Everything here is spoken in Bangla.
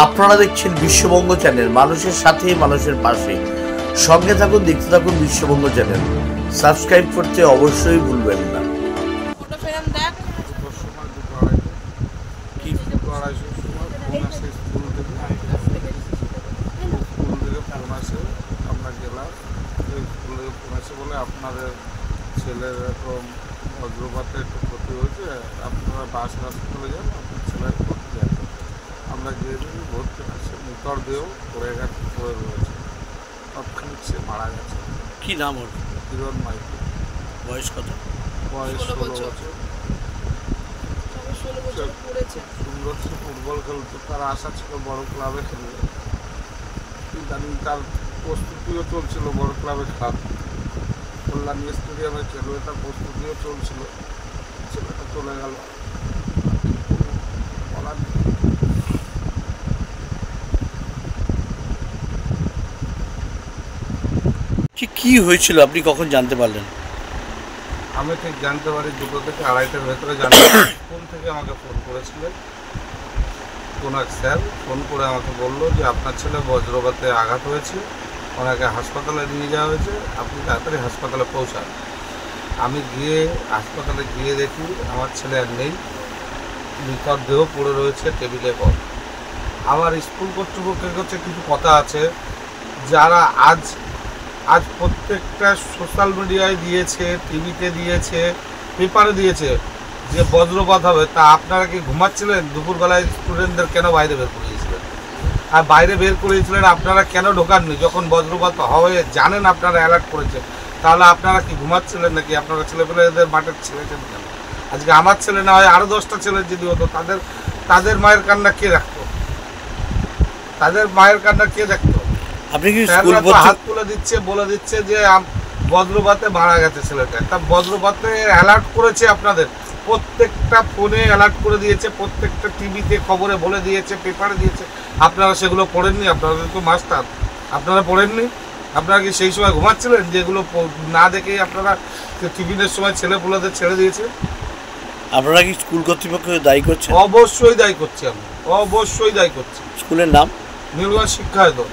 আপনারা দেখছেন বিশ্ববঙ্গ চ্যানেল, মানুষের সাথে মানুষের পাশে। সঙ্গে থাকুন, দেখতে থাকুন বিশ্ববঙ্গ চ্যানেল। সাবস্ক্রাইব করতে অবশ্যই ভুলবেন না। আপনাদের ছেলের এরকম বজ্রপাতে একটু ক্ষতি হয়েছে, আপনারা বাস হাসপাতালে যান, আপনার ছেলের ভর্তি আছে। আমরা গিয়ে দেখি ভর্তি আছে, মৃতদেহ পড়ে রয়েছে, তৎক্ষণিক সে মারা গেছে। কি নাম ওর? কিরণ মাইতি। বয়স কত? বয়স 16 বছর। সুন্দর সে ফুটবল খেলতো, তার আশা ছিল বড় ক্লাবে খেলবে। ইদানিং তার প্রস্তুতিও চলছিল বড় ক্লাবে খেলার, কল্যাণ স্টেডিয়ামে খেলবে, তার প্রস্তুতিও চলছিল। ছেলেটা চলে গেল। কি হয়েছিল, আপনি কখন জানতে পারলেন? আমি ঠিক জানতে পারি 2টো থেকে 2:30টার ভেতরে জানতে পারি। স্কুল থেকে আমাকে ফোন করেছিলেন কোন এক স্যার, ফোন করে আমাকে বললো যে আপনার ছেলে বজ্রপাতে আঘাত হয়েছে, ওনাকে হাসপাতালে নিয়ে যাওয়া হয়েছে, আপনি তাড়াতাড়ি হাসপাতালে পৌঁছান। আমি গিয়ে হাসপাতালে গিয়ে দেখি আমার ছেলে আর নেই, মৃতদেহ পড়ে রয়েছে টেবিলে পর। আমার স্কুল কর্তৃপক্ষের কাছে কিছু কথা আছে, যারা আজ প্রত্যেকটা সোশ্যাল মিডিয়ায় দিয়েছে, টিভিতে দিয়েছে, পেপারে দিয়েছে যে বজ্রপাত হবে, তা আপনারা কি ঘুমাচ্ছিলেন? দুপুরবেলায় স্টুডেন্টদের কেন বাইরে বের করিয়েছিলেন? আর বাইরে বের করিয়েছিলেন আপনারা কেন ঢোকাননি? যখন বজ্রপাত হবে জানেন, আপনারা অ্যালার্ট করেছে, তাহলে আপনারা কি ঘুমাচ্ছিলেন নাকি? আপনারা ছেলেপেলেদের মাঠের ছেলেছেন কেন? আজকে আমার ছেলে না হয় আরও 10টা ছেলে যদি হতো, তাদের মায়ের কান্না কে রাখতো? তাদের মায়ের কান্না কে দেখতো? আপনি কি হাত তুলে দিচ্ছে, বলে দিচ্ছে যে বজ্রপাতে মারা গেছে ছেলেটা। তা বজ্রপাতে অ্যালার্ট করেছে আপনাদের, প্রত্যেকটা ফোনে অ্যালার্ট করে দিয়েছে, প্রত্যেকটা টিভিতে খবরে বলে দিয়েছে, পেপারে দিয়েছে। আপনারা সেগুলো পড়েননি? আপনারা তো মাস্টার, আপনারা পড়েননি? আপনারা কি সেই সময় ঘুমাচ্ছিলেন যেগুলো না দেখেই আপনারা টিফিনের সময় ছেলেপুলেদের ছেড়ে দিয়েছে? আপনারা কি স্কুল কর্তৃপক্ষ দায়ী করছেন? অবশ্যই দায়ী করছি, আমি অবশ্যই দায়ী করছি। স্কুলের নাম নীলগঞ্জ শিক্ষায়তন।